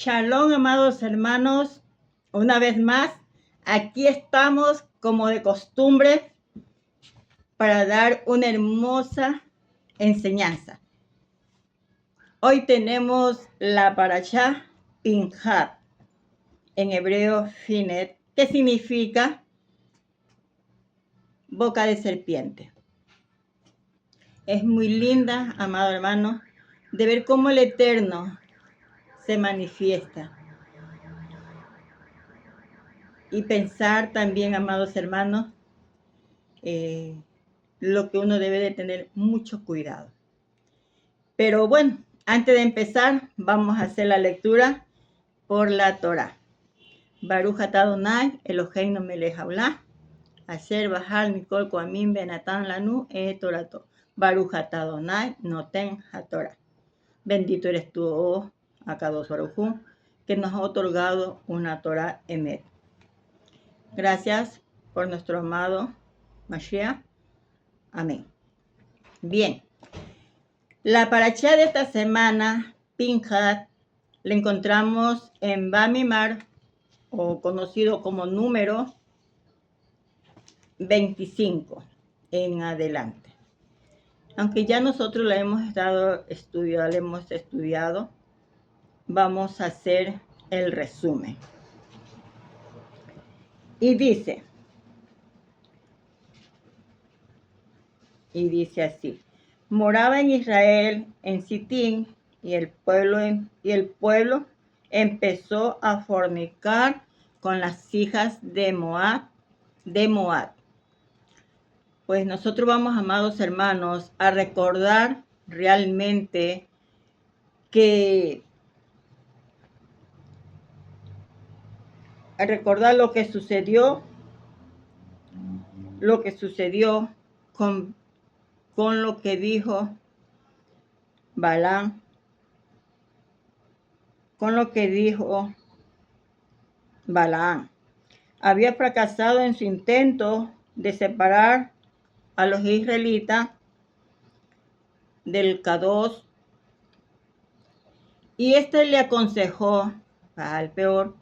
Shalom, amados hermanos. Una vez más, aquí estamos como de costumbre para dar una hermosa enseñanza. Hoy tenemos la parashá Pinhat, en hebreo Finet, que significa boca de serpiente. Es muy linda, amado hermano, de ver cómo el Eterno se manifiesta. Y pensar también, amados hermanos, lo que uno debe de tener mucho cuidado. Pero bueno, antes de empezar, vamos a hacer la lectura por la Torá. Baruch atah Adonai, Eloheinu melech haolam, asher bahar mikol koamim benatan lanu torato. Baruch atah Adonai, noten haTorá. Bendito eres tú, oh Akadosh Baruj Hu, que nos ha otorgado una Torá emet. Gracias por nuestro amado Mashiach. Amén. Bien. La parashá de esta semana, Pinhat, la encontramos en Bamimar, o conocido como número 25 en adelante. Aunque ya nosotros la hemos estudiado, vamos a hacer el resumen. Y dice así: moraba en Israel, en Sitín, y el pueblo empezó a fornicar con las hijas de Moab. Pues nosotros vamos, amados hermanos, a recordar realmente lo que sucedió con lo que dijo Balaam, con lo que dijo Balaam. Había fracasado en su intento de separar a los israelitas del Kadosh, y le aconsejó, al peor,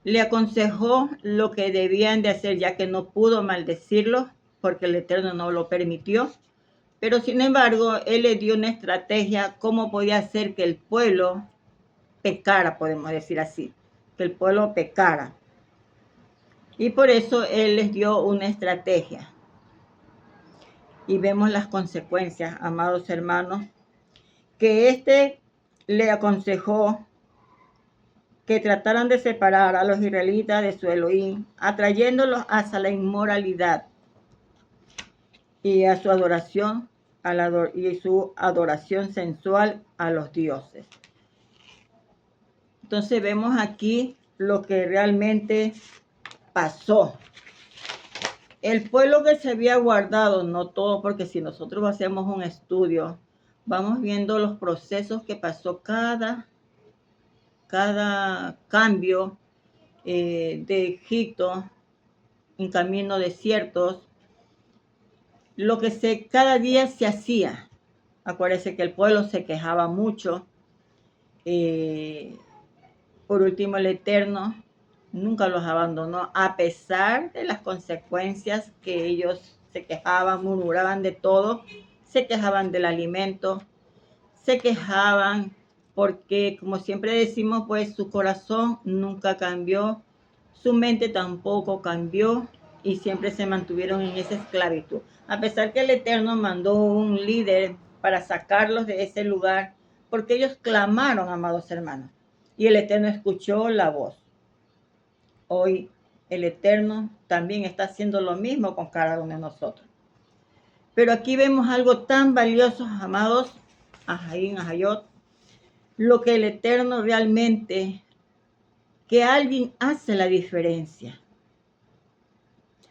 le aconsejó lo que debían de hacer, ya que no pudo maldecirlo porque el Eterno no lo permitió. Pero sin embargo, él le dio una estrategia cómo podía hacer que el pueblo pecara, podemos decir así, que el pueblo pecara. Y por eso él les dio una estrategia. Y vemos las consecuencias, amados hermanos, que le aconsejó que trataran de separar a los israelitas de su Elohim, atrayéndolos hacia la inmoralidad y a su adoración, sensual a los dioses. Entonces vemos aquí lo que realmente pasó. El pueblo que se había guardado, no todo, porque si nosotros hacemos un estudio, vamos viendo los procesos que pasó cada cambio de Egipto en camino desiertos, lo que cada día se hacía. Acuérdense que el pueblo se quejaba mucho. Por último, el Eterno nunca los abandonó, a pesar de las consecuencias que ellos se quejaban, murmuraban de todo, se quejaban del alimento, se quejaban porque, como siempre decimos, pues su corazón nunca cambió, su mente tampoco cambió, y siempre se mantuvieron en esa esclavitud. A pesar que el Eterno mandó un líder para sacarlos de ese lugar, porque ellos clamaron, amados hermanos, y el Eterno escuchó la voz. Hoy el Eterno también está haciendo lo mismo con cada uno de nosotros. Pero aquí vemos algo tan valioso, amados, Ahayot, lo que el Eterno realmente, que alguien hace la diferencia.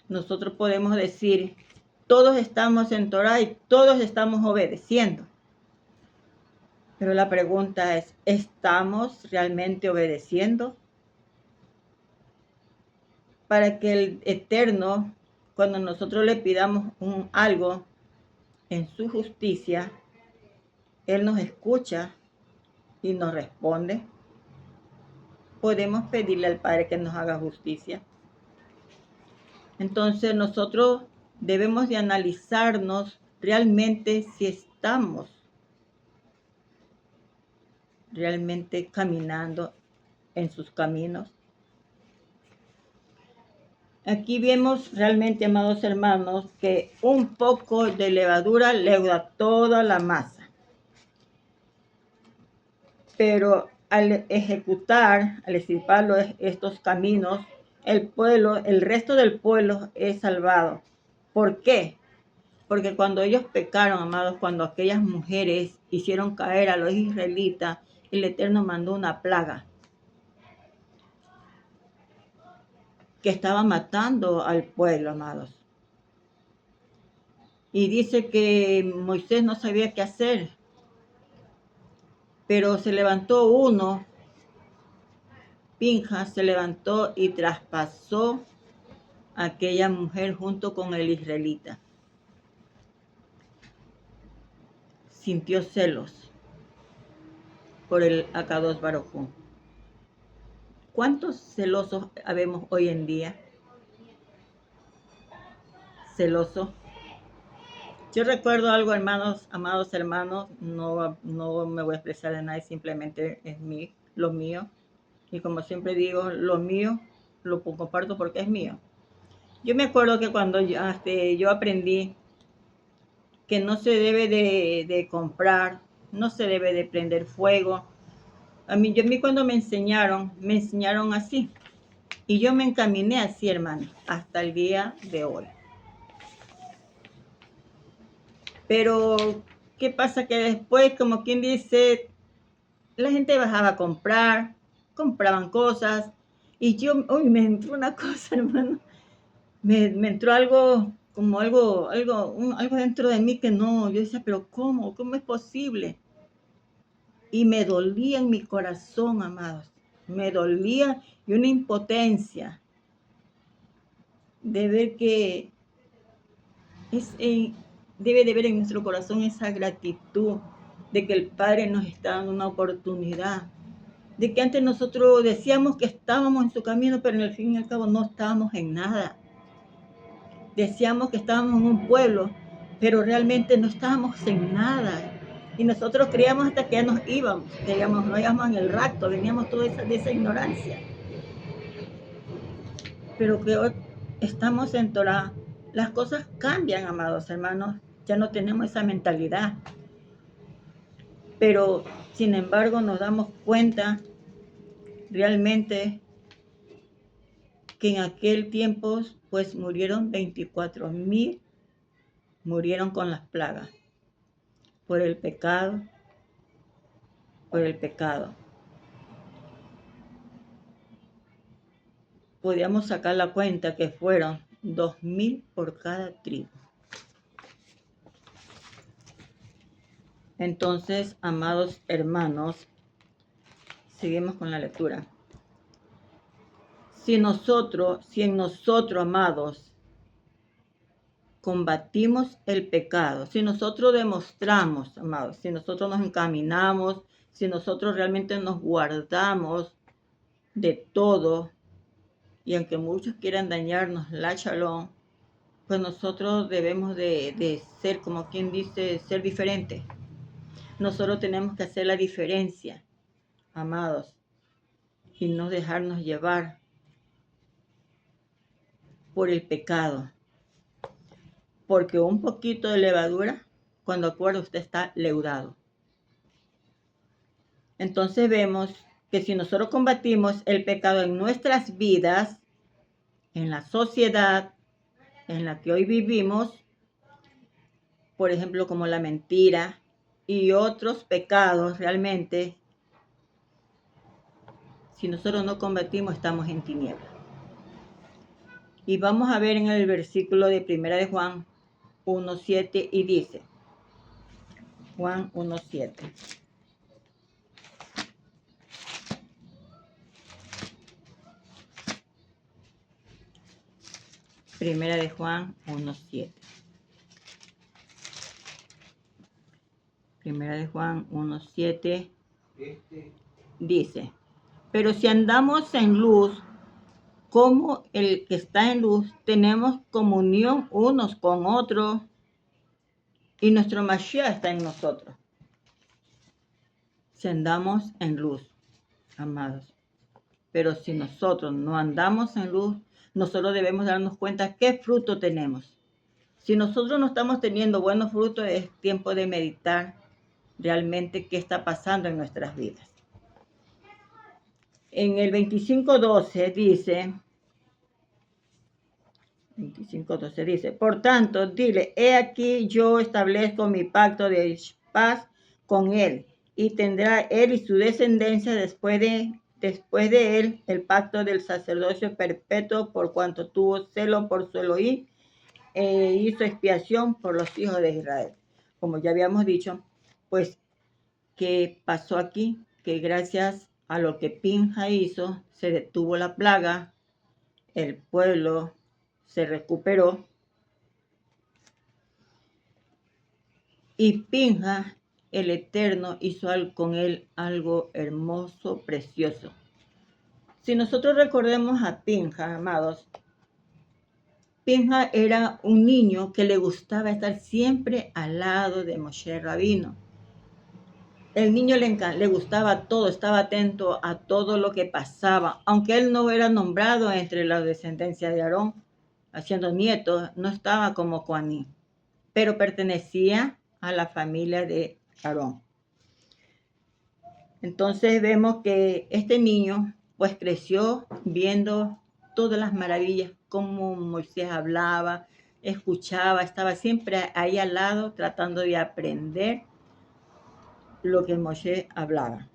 Nosotros podemos decir, todos estamos en Torah y todos estamos obedeciendo. Pero la pregunta es, ¿estamos realmente obedeciendo? Para que el Eterno, cuando nosotros le pidamos algo en su justicia, Él nos escucha y nos responde. podemos pedirle al Padre que nos haga justicia. Entonces nosotros debemos de analizarnos realmente si estamos realmente caminando en sus caminos. Aquí vemos realmente, amados hermanos, que un poco de levadura leuda toda la masa. Pero al ejecutar, al extirpar estos caminos, el resto del pueblo es salvado. ¿Por qué? Porque cuando ellos pecaron, amados, cuando aquellas mujeres hicieron caer a los israelitas, el Eterno mandó una plaga que estaba matando al pueblo, amados. Y dice que Moisés no sabía qué hacer, pero se levantó uno, Pinjas, se levantó y traspasó a aquella mujer junto con el israelita. Sintió celos por el Akadosh Baruj Hu. ¿Cuántos celosos habemos hoy en día? Celosos. Yo recuerdo algo, hermanos, amados hermanos, no me voy a expresar de nadie, simplemente es lo mío. Y como siempre digo, lo mío lo comparto porque es mío. Yo me acuerdo que cuando yo aprendí que no se debe de comprar, no se debe de prender fuego. A mí cuando me enseñaron así. Y yo me encaminé así, hermano, hasta el día de hoy. Pero, ¿qué pasa? Que después, como quien dice, la gente bajaba a comprar, compraban cosas. Y yo, uy, me entró una cosa, hermano. Me entró algo, como algo dentro de mí que no. Yo decía, pero ¿cómo? ¿Cómo es posible? Y me dolía en mi corazón, amados. Me dolía y una impotencia de ver que debe de ver en nuestro corazón esa gratitud de que el Padre nos está dando una oportunidad. De que antes nosotros decíamos que estábamos en su camino, pero en el fin y al cabo no estábamos en nada. Decíamos que estábamos en un pueblo, pero realmente no estábamos en nada. Y nosotros creíamos hasta que ya nos íbamos, no íbamos en el rapto, veníamos toda de esa ignorancia. Pero que hoy estamos en Torah, las cosas cambian, amados hermanos, ya no tenemos esa mentalidad. Pero, sin embargo, nos damos cuenta realmente que en aquel tiempo, pues murieron 24,000, murieron con las plagas, por el pecado, Podíamos sacar la cuenta que fueron 2,000 por cada tribu. Entonces, amados hermanos, seguimos con la lectura. Si en nosotros, amados, combatimos el pecado, si nosotros demostramos, amados, si nosotros nos encaminamos, si nosotros realmente nos guardamos de todo, y aunque muchos quieran dañarnos la shalom, pues nosotros debemos de ser, como quien dice, ser diferentes. Nosotros tenemos que hacer la diferencia, amados, y no dejarnos llevar por el pecado. Porque un poquito de levadura, cuando acuerda, usted está leudado. Entonces vemos que si nosotros combatimos el pecado en nuestras vidas, en la sociedad en la que hoy vivimos, por ejemplo, como la mentira y otros pecados, realmente, si nosotros no combatimos, estamos en tinieblas. Y vamos a ver en el versículo de 1 de Juan 1:7 y dice, Juan 1:7. Primera de Juan 1:7. Primera de Juan 1:7 dice, Pero si andamos en luz, como el que está en luz, tenemos comunión unos con otros y nuestro Mashiach está en nosotros. Si andamos en luz, amados. Pero si nosotros no andamos en luz, nosotros debemos darnos cuenta qué fruto tenemos. Si nosotros no estamos teniendo buenos frutos, es tiempo de meditar realmente qué está pasando en nuestras vidas. En el 25:12 dice, 25:12 dice, por tanto, dile, he aquí yo establezco mi pacto de paz con él, y tendrá él y su descendencia después de él el pacto del sacerdocio perpetuo, por cuanto tuvo celo por su Elohim e hizo expiación por los hijos de Israel. Como ya habíamos dicho, pues, ¿qué pasó aquí? Que gracias a lo que Pinja hizo, se detuvo la plaga, el pueblo se recuperó y Pinja, el Eterno, hizo con él algo hermoso, precioso. Si nosotros recordemos a Pinja, amados, Pinja era un niño que le gustaba estar siempre al lado de Moshe Rabino. El niño le gustaba todo, estaba atento a todo lo que pasaba, aunque él no era nombrado entre la descendencia de Aarón, haciendo nietos, no estaba como Coaní, pero pertenecía a la familia de Aarón. Entonces vemos que este niño pues creció viendo todas las maravillas, cómo Moisés hablaba, escuchaba, estaba siempre ahí al lado tratando de aprender lo que Moisés hablaba.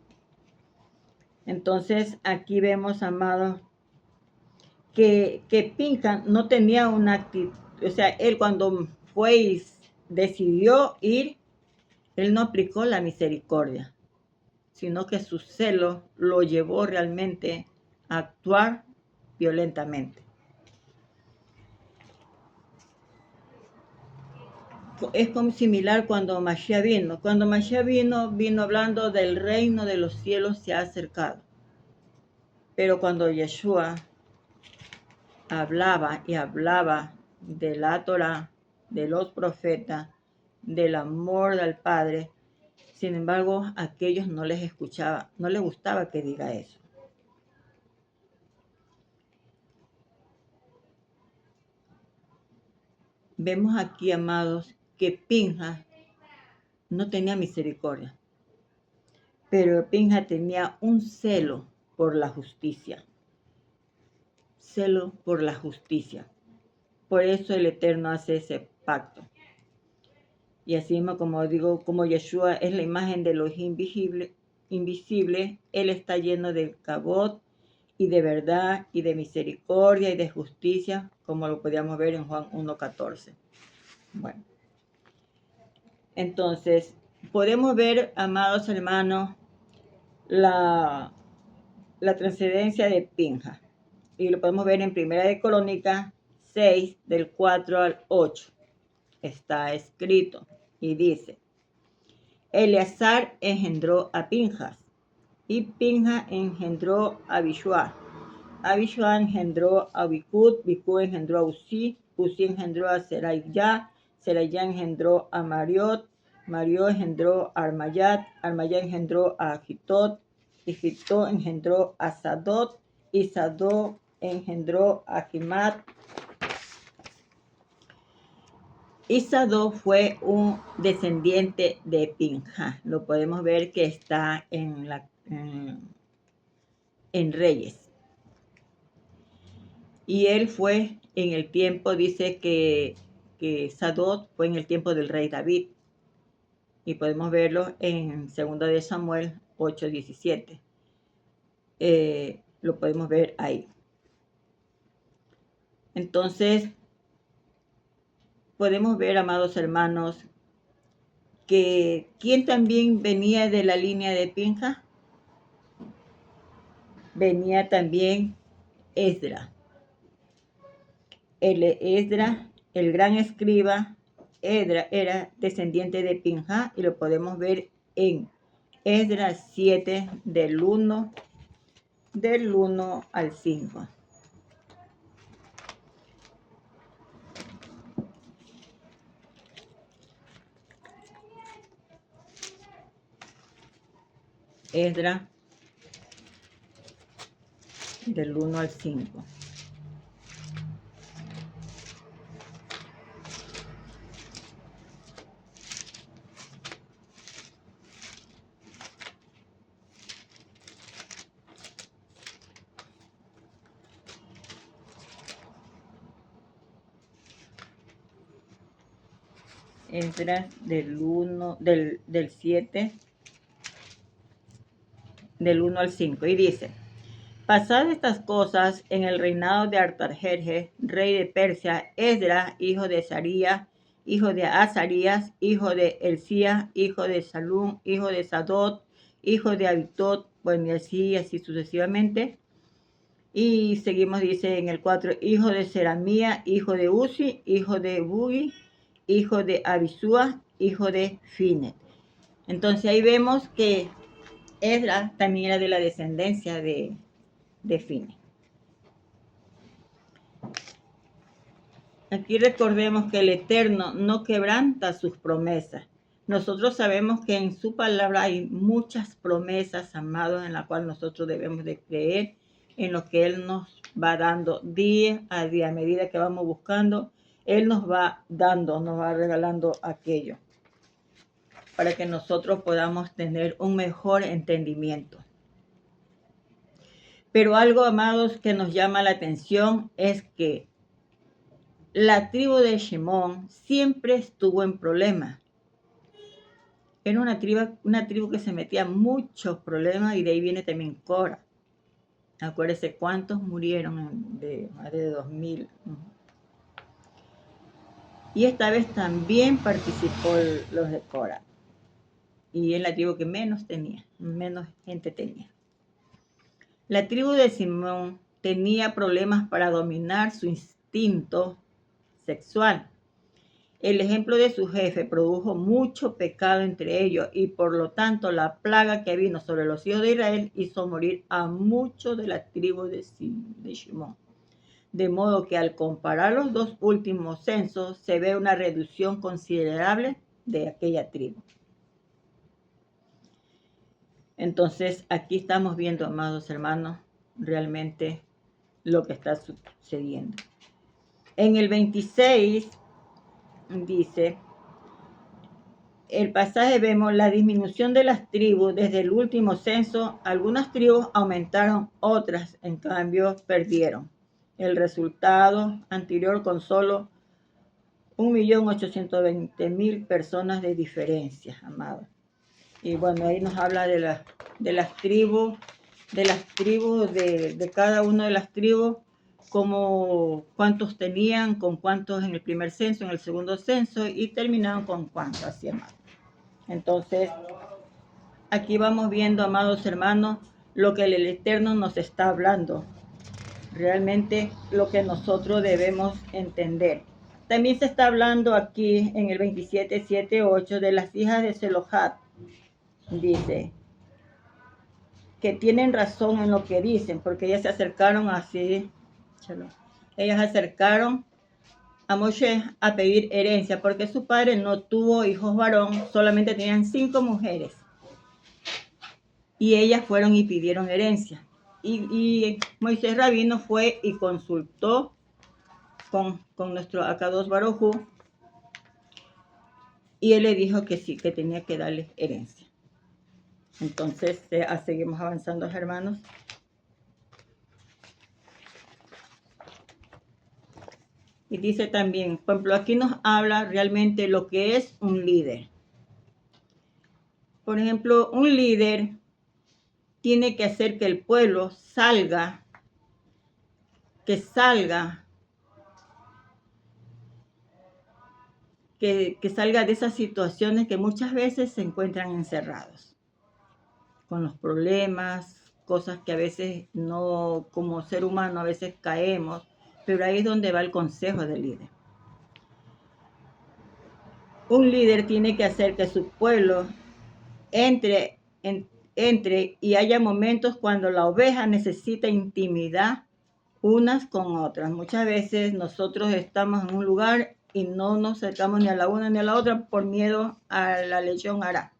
Entonces aquí vemos, amados, que Pinja no tenía una actitud, o sea, él cuando fue y decidió ir, él no aplicó la misericordia, sino que su celo lo llevó realmente a actuar violentamente. Es como similar cuando Mashiach vino. Cuando Mashiach vino hablando del reino de los cielos se ha acercado. Pero cuando Yeshua hablaba y hablaba de la Torah, de los profetas, del amor del Padre, sin embargo, a aquellos no les escuchaba, no les gustaba que diga eso. Vemos aquí, amados, que Pinja no tenía misericordia, pero Pinja tenía un celo por la justicia. Celo por la justicia. Por eso el Eterno hace ese pacto. Y así mismo, como digo, como Yeshua es la imagen de los invisibles, Él está lleno de cabot y de verdad y de misericordia y de justicia, como lo podíamos ver en Juan 1:14. Bueno, entonces, podemos ver, amados hermanos, la trascendencia de Pinja. Y lo podemos ver en Primera de Crónicas 6, del 4 al 8. Está escrito y dice, Eleazar engendró a Pinjas, y Pinja engendró a Abishua. Abishua engendró a Bicud, Bicud engendró a Uzi, Uzi engendró a Serayá, Serayá engendró a Mariot, Mariot engendró a Armayat, Armayat engendró a Agitot, y Agitot engendró a Sadot, y Sadot engendró a Gimat. Y Sadot fue un descendiente de Pinja. Lo podemos ver que está en Reyes. Y él fue en el tiempo, dice que Sadot fue en el tiempo del rey David. Y podemos verlo en 2 de Samuel 8:17. Lo podemos ver ahí. Entonces, podemos ver, amados hermanos, que ¿quién también venía de la línea de Pinja? Venía también Esdra. Esdra, el gran escriba, Esdra era descendiente de Pinja y lo podemos ver en Esdras 7 del 1 del 1 al 5. Esdras del 1 al 5. Esdras del 1, del 7, del 1 al 5. Y dice: pasadas estas cosas, en el reinado de Artajerjes, rey de Persia, Esdras, hijo de Sarías, hijo de Azarías, hijo de Elcías, hijo de Salum, hijo de Sadot, hijo de Abitot, bueno, y así sucesivamente. Y seguimos, dice en el 4, hijo de Seramía, hijo de Uzi, hijo de Bugi, hijo de Abisúa, hijo de Finet. Entonces ahí vemos que Esdras también era de la descendencia de Finet. Aquí recordemos que el Eterno no quebranta sus promesas. Nosotros sabemos que en su palabra hay muchas promesas, amados, en las cuales nosotros debemos de creer en lo que Él nos va dando día a día. A medida que vamos buscando, Él nos va dando, nos va regalando aquello para que nosotros podamos tener un mejor entendimiento. Pero algo, amados, que nos llama la atención es que la tribu de Shimón siempre estuvo en problemas. Era una tribu que se metía en muchos problemas, y de ahí viene también Cora. Acuérdense cuántos murieron, de más de 2000. Y esta vez también participó los de Cora. Y es la tribu que menos gente tenía. La tribu de Simón tenía problemas para dominar su instinto sexual. El ejemplo de su jefe produjo mucho pecado entre ellos, y por lo tanto la plaga que vino sobre los hijos de Israel hizo morir a muchos de la tribu de Shimón. De modo que al comparar los dos últimos censos se ve una reducción considerable de aquella tribu. Entonces aquí estamos viendo, amados hermanos, realmente lo que está sucediendo. En el 26 dice: el pasaje vemos la disminución de las tribus desde el último censo. Algunas tribus aumentaron, otras en cambio perdieron. El resultado anterior con solo 1.820.000 personas de diferencia, amados. Y bueno, ahí nos habla de las tribus, de cada una de las tribus, como cuántos tenían, con cuántos en el primer censo, en el segundo censo, y terminaron con cuántos, así, amados. Entonces, aquí vamos viendo, amados hermanos, lo que el Eterno nos está hablando. Realmente lo que nosotros debemos entender. También se está hablando aquí en el 27, 7, 8 de las hijas de Zelofhad. Dice que tienen razón en lo que dicen, porque ellas se acercaron así. Ellas se acercaron a Moshe a pedir herencia, porque su padre no tuvo hijos varón, solamente tenían 5 mujeres. Y ellas fueron y pidieron herencia. Y Moisés Rabino fue y consultó con nuestro Akadosh Baruj Hu, y él le dijo que sí, que tenía que darles herencia. Entonces, seguimos avanzando, hermanos. Y dice también, por ejemplo, aquí nos habla realmente lo que es un líder. Por ejemplo, un líder tiene que hacer que el pueblo salga de esas situaciones que muchas veces se encuentran encerrados, con los problemas, cosas que a veces no, como ser humano, a veces caemos, pero ahí es donde va el consejo del líder. Un líder tiene que hacer que su pueblo entre entre y haya momentos cuando la oveja necesita intimidad unas con otras. Muchas veces nosotros estamos en un lugar y no nos acercamos ni a la una ni a la otra por miedo a la legión hará.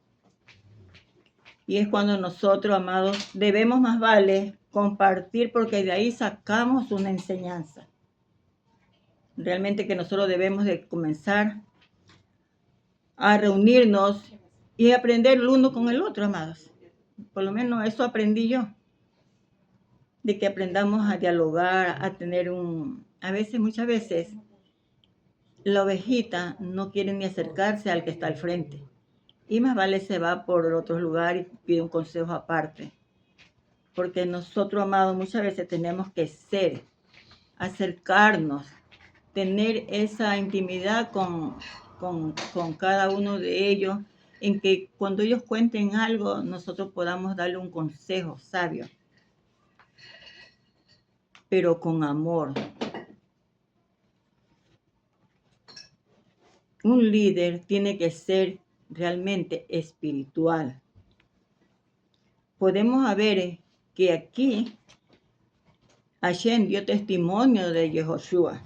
Y es cuando nosotros, amados, debemos más vale compartir, porque de ahí sacamos una enseñanza. Realmente que nosotros debemos de comenzar a reunirnos y aprender el uno con el otro, amados. Por lo menos eso aprendí yo. De que aprendamos a dialogar, a tener muchas veces, la ovejita no quiere ni acercarse al que está al frente. Y más vale se va por otro lugar y pide un consejo aparte. Porque nosotros, amados, muchas veces tenemos que acercarnos, tener esa intimidad con cada uno de ellos, en que cuando ellos cuenten algo, nosotros podamos darle un consejo sabio, pero con amor. Un líder tiene que ser realmente espiritual. Podemos ver que aquí Hashem dio testimonio de Yehoshua,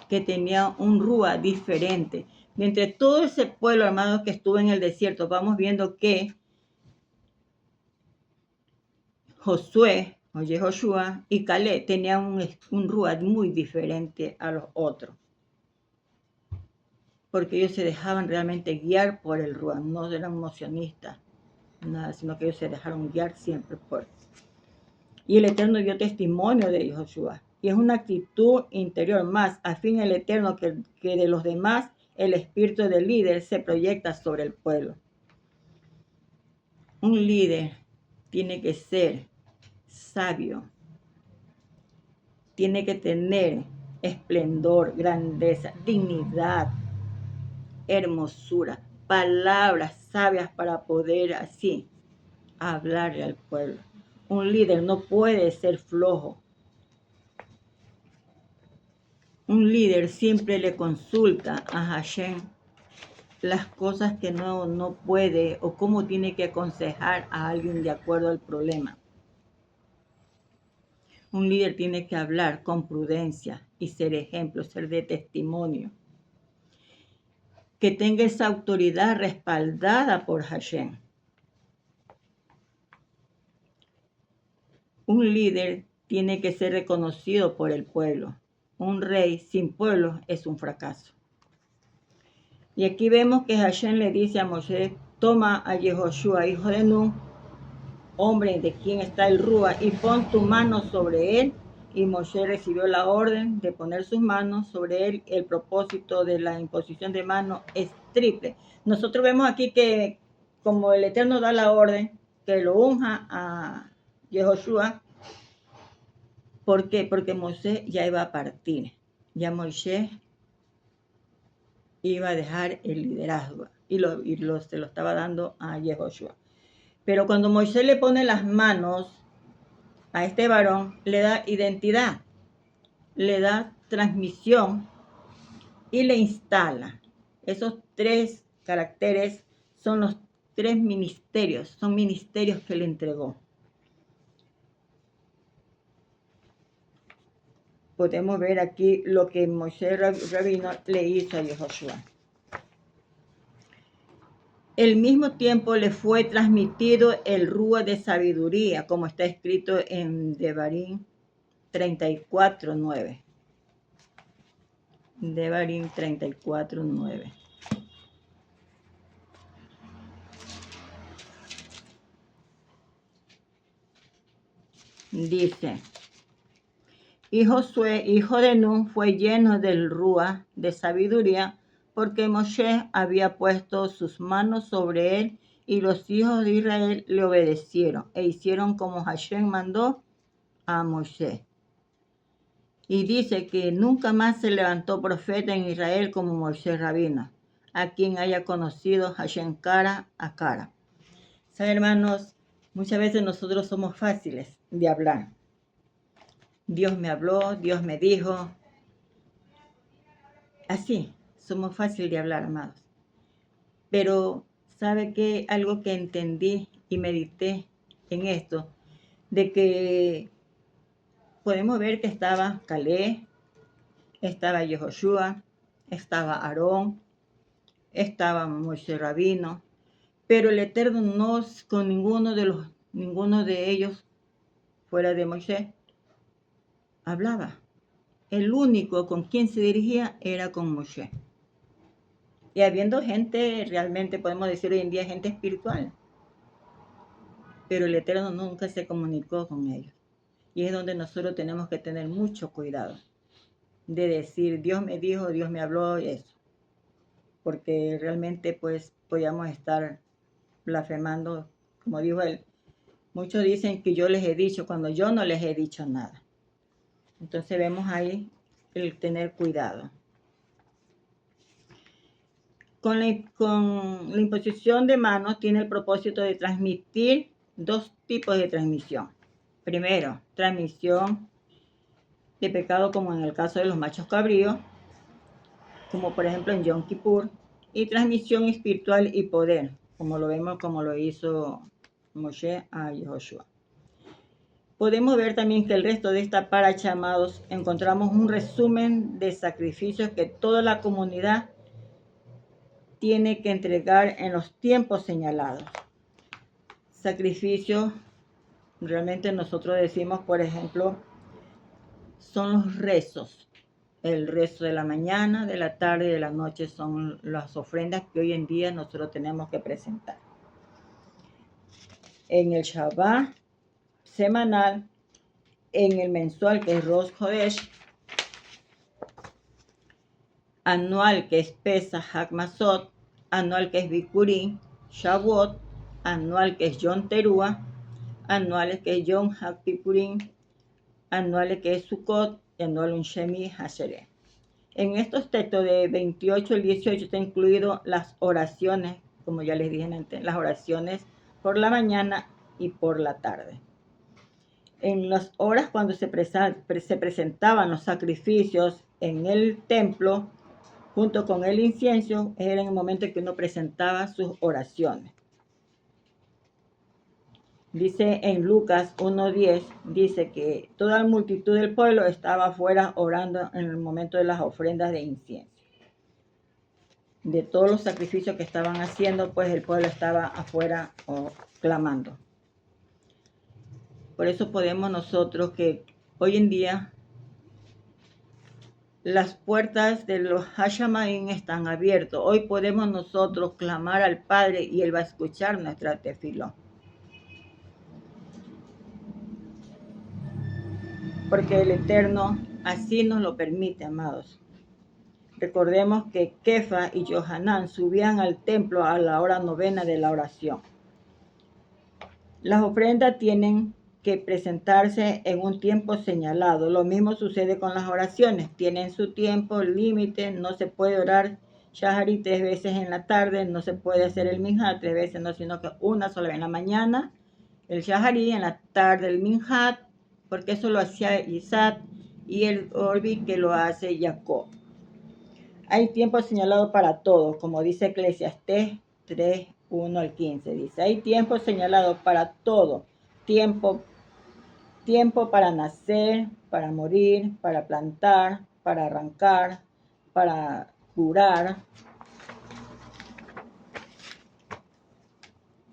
que tenía un rúa diferente. De entre todo ese pueblo, hermanos, que estuvo en el desierto, vamos viendo que Josué, o Yehoshua, y Caleb tenían un rúa muy diferente a los otros. Porque ellos se dejaban realmente guiar por el rúa, no eran emocionistas, nada, sino que ellos se dejaron guiar siempre por. Y el Eterno dio testimonio de Yehoshua. Y es una actitud interior más, a fin el Eterno que de los demás, el espíritu del líder se proyecta sobre el pueblo. Un líder tiene que ser sabio, tiene que tener esplendor, grandeza, dignidad, hermosura, palabras sabias para poder así hablarle al pueblo. Un líder no puede ser flojo. Un líder siempre le consulta a Hashem las cosas que no puede o cómo tiene que aconsejar a alguien de acuerdo al problema. Un líder tiene que hablar con prudencia y ser ejemplo, ser de testimonio. Que tenga esa autoridad respaldada por Hashem. Un líder tiene que ser reconocido por el pueblo. Un rey sin pueblo es un fracaso. Y aquí vemos que Hashem le dice a Moshe, toma a Yehoshua, hijo de Nun, hombre de quien está el Rúa, y pon tu mano sobre él. Y Moshe recibió la orden de poner sus manos sobre él. El propósito de la imposición de manos es triple. Nosotros vemos aquí que como el Eterno da la orden, que lo unja a Yehoshua. ¿Por qué? Porque Moshe ya iba a partir. Ya Moshe iba a dejar el liderazgo y se lo estaba dando a Yehoshua. Pero cuando Moisés le pone las manos a este varón, le da identidad, le da transmisión y le instala. Esos 3 caracteres son los 3 ministerios, son ministerios que le entregó. Podemos ver aquí lo que Moisés Rabino le hizo a Yehoshua. Al mismo tiempo le fue transmitido el rúa de sabiduría, como está escrito en Devarim 34:9. Devarim 34:9. Dice, y Josué, hijo de Nun, fue lleno del rúa de sabiduría, porque Moshe había puesto sus manos sobre él, y los hijos de Israel le obedecieron e hicieron como Hashem mandó a Moshe. Y dice que nunca más se levantó profeta en Israel como Moisés Rabino, a quien haya conocido Hashem cara a cara. ¿Saben, hermanos? Muchas veces nosotros somos fáciles de hablar. Dios me habló, Dios me dijo. Así, somos fáciles de hablar, amados. Pero, ¿sabe qué? Algo que entendí y medité en esto, de que podemos ver que estaba Caleb, estaba Yehoshua, estaba Aarón, estaba Moisés Rabino, pero el Eterno no con ninguno de ellos, fuera de Moisés, hablaba. El único con quien se dirigía era con Moisés. Y habiendo gente, realmente podemos decir hoy en día, gente espiritual, pero el Eterno nunca se comunicó con ellos. Y es donde nosotros tenemos que tener mucho cuidado de decir, Dios me dijo, Dios me habló, eso. Porque realmente pues podíamos estar blasfemando, como dijo él. Muchos dicen que yo les he dicho cuando yo no les he dicho nada. Entonces vemos ahí el tener cuidado. Con la imposición de manos tiene el propósito de transmitir dos tipos de transmisión. Primero, transmisión de pecado como en el caso de los machos cabríos, como por ejemplo en Yom Kippur, y transmisión espiritual y poder, como lo vemos como lo hizo Moshe a Yehoshua. Podemos ver también que el resto de esta paracha, amados, encontramos un resumen de sacrificios que toda la comunidad tiene que entregar en los tiempos señalados. Sacrificios, realmente nosotros decimos, por ejemplo, son los rezos. El rezo de la mañana, de la tarde y de la noche son las ofrendas que hoy en día nosotros tenemos que presentar. En el Shabbat semanal, en el mensual que es Rosh Hodesh, anual que es Pesach Hakmasot, anual que es Bikurim, Shavuot, anual que es Yom Teruah, anuales que es Yom HaKippurim, anuales que es Sukkot y anual un Shemi Hashereh. En estos textos de 28 al 18 está incluido las oraciones, como ya les dije antes, las oraciones por la mañana y por la tarde. En las horas cuando se presentaban los sacrificios en el templo, junto con el incienso, era en el momento en que uno presentaba sus oraciones. Dice en Lucas 1:10, dice que toda la multitud del pueblo estaba afuera orando en el momento de las ofrendas de incienso. De todos los sacrificios que estaban haciendo, pues el pueblo estaba afuera clamando. Por eso podemos nosotros que hoy en día las puertas de los Hashamaim están abiertas. Hoy podemos nosotros clamar al Padre y Él va a escuchar nuestra tefilá. Porque el Eterno así nos lo permite, amados. Recordemos que Kefa y Johanán subían al templo a la hora novena de la oración. Las ofrendas tienen que presentarse en un tiempo señalado. Lo mismo sucede con las oraciones. Tienen su tiempo límite. No se puede orar Shahari 3 veces en la tarde. No se puede hacer el Minhat 3 veces, no, sino que una sola vez en la mañana. El Shahari, en la tarde el Minhat, porque eso lo hacía Isaac, y el Orbi que lo hace Jacob. Hay tiempo señalado para todo, como dice Eclesiastés 3, 1 al 15. Dice, hay tiempo señalado para todo. Tiempo para nacer, para morir, para plantar, para arrancar, para curar,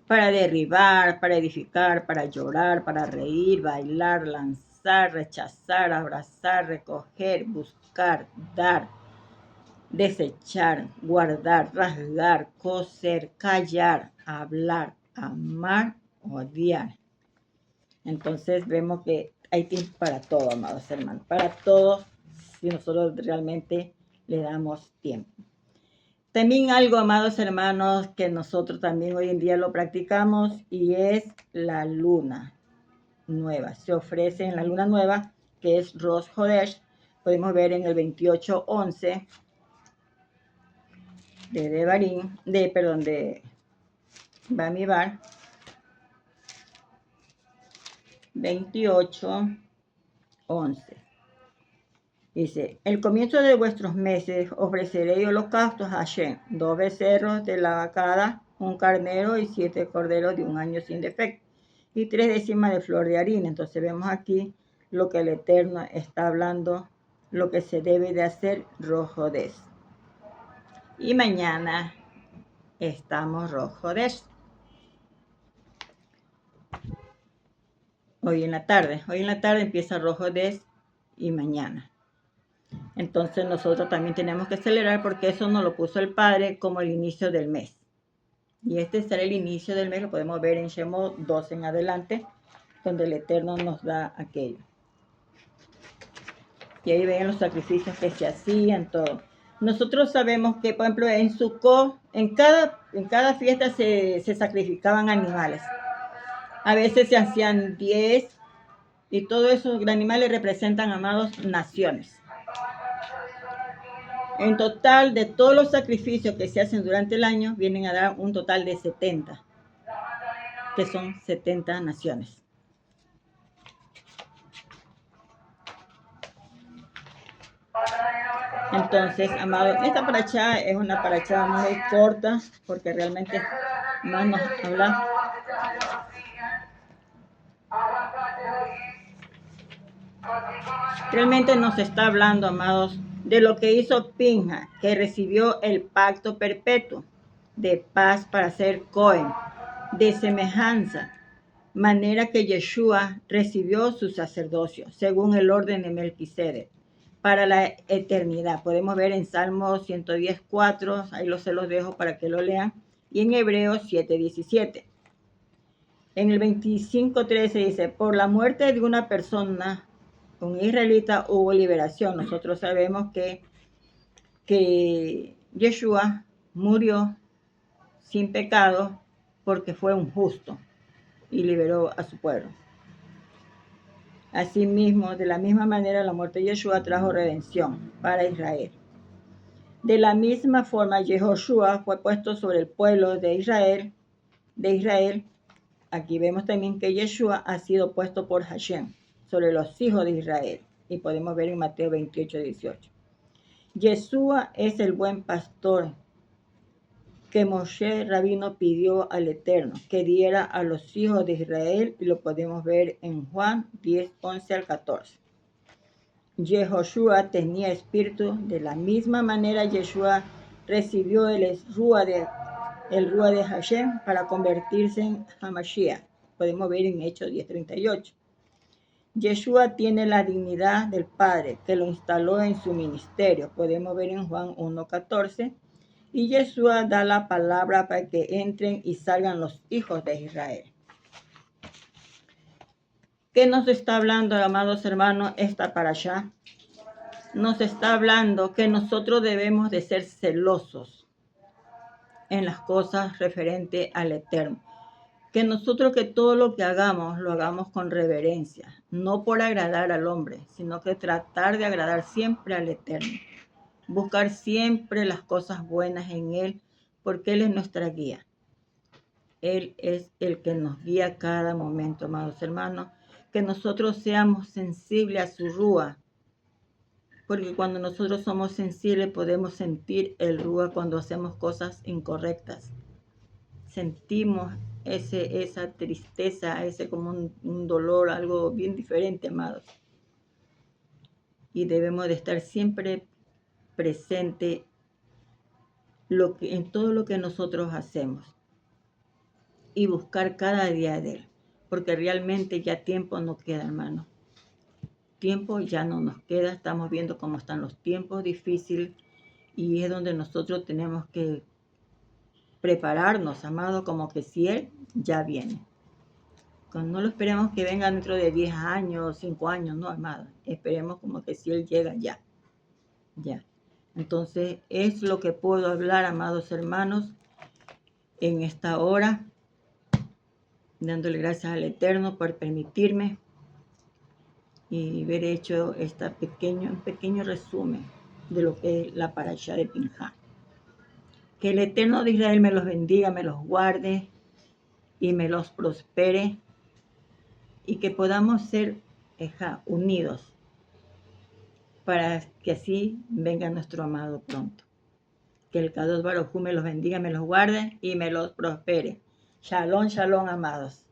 para derribar, para edificar, para llorar, para reír, bailar, lanzar, rechazar, abrazar, recoger, buscar, dar, desechar, guardar, rasgar, coser, callar, hablar, amar, odiar. Entonces vemos que hay tiempo para todo, amados hermanos, para todo, si nosotros realmente le damos tiempo. También algo, amados hermanos, que nosotros también hoy en día lo practicamos, y es la luna nueva. Se ofrece en la luna nueva, que es Rosh Hodesh. Podemos ver en el 28:11 de Bamidbar, 28:11. Dice, el comienzo de vuestros meses ofreceréis holocaustos a Hashem, 2 becerros de la vacada un carnero y 7 corderos de 1 año sin defecto, y 3 décimas de flor de harina. Entonces vemos aquí lo que el Eterno está hablando, lo que se debe de hacer rojodes. Y mañana estamos rojodes. Hoy en la tarde empieza rojodes y mañana. Entonces nosotros también tenemos que celebrar porque eso nos lo puso el Padre como el inicio del mes. Y este será el inicio del mes, lo podemos ver en Shemot 12 en adelante, donde el Eterno nos da aquello. Y ahí ven los sacrificios que se hacían, todo. Nosotros sabemos que, por ejemplo, en Sukkot, en cada fiesta se sacrificaban animales. A veces se hacían 10, y todos esos animales representan, amados, naciones. En total, de todos los sacrificios que se hacen durante el año, vienen a dar un total de 70, que son 70 naciones. Entonces, amados, esta parachá es una parachá muy corta, porque realmente más nos habla realmente nos está hablando, amados, de lo que hizo Pinja, que recibió el pacto perpetuo de paz para ser Cohen, de semejanza, manera que Yeshua recibió su sacerdocio, según el orden de Melquisedec, para la eternidad. Podemos ver en Salmo 110:4, ahí se los dejo para que lo lean, y en Hebreos 7:17. En el 25:13 dice, por la muerte de una persona, un israelita, hubo liberación. Nosotros sabemos que Yeshua murió sin pecado porque fue un justo y liberó a su pueblo. Asimismo, de la misma manera, la muerte de Yeshua trajo redención para Israel. De la misma forma, Yehoshua fue puesto sobre el pueblo de Israel. Aquí vemos también que Yeshua ha sido puesto por Hashem sobre los hijos de Israel. Y podemos ver en Mateo 28:18. Yeshua es el buen pastor que Moshe Rabino pidió al Eterno que diera a los hijos de Israel, y lo podemos ver en Juan 10:11-14. Yehoshua tenía espíritu, de la misma manera Yeshua recibió el Ruach de Hashem para convertirse en Hamashiach. Podemos ver en Hechos 10:38. Yeshua tiene la dignidad del Padre, que lo instaló en su ministerio. Podemos ver en Juan 1:14. Y Yeshua da la palabra para que entren y salgan los hijos de Israel. ¿Qué nos está hablando, amados hermanos, esta parashá? Nos está hablando que nosotros debemos de ser celosos en las cosas referentes al Eterno. Que nosotros, que todo lo que hagamos, lo hagamos con reverencia, no por agradar al hombre, sino que tratar de agradar siempre al Eterno. Buscar siempre las cosas buenas en Él, porque Él es nuestra guía. Él es el que nos guía a cada momento, amados hermanos. Que nosotros seamos sensibles a su Rúa, porque cuando nosotros somos sensibles podemos sentir el Rúa cuando hacemos cosas incorrectas. Sentimos esa tristeza, ese como un dolor, algo bien diferente, amados. Y debemos de estar siempre presente en todo lo que nosotros hacemos y buscar cada día de Él, porque realmente ya tiempo no queda, hermano. Tiempo ya no nos queda, estamos viendo cómo están los tiempos difíciles, y es donde nosotros tenemos que prepararnos, amado, como que si Él ya viene. No lo esperemos que venga dentro de 10 años, 5 años, no, amado. Esperemos como que si Él llega ya. Ya. Entonces, es lo que puedo hablar, amados hermanos, en esta hora, dándole gracias al Eterno por permitirme y haber hecho un pequeño resumen de lo que es la parashá de Pinja. Que el Eterno de Israel me los bendiga, me los guarde y me los prospere, y que podamos ser unidos para que así venga nuestro amado pronto. Que el Kadosh Baruj Hu me los bendiga, me los guarde y me los prospere. Shalom, shalom, amados.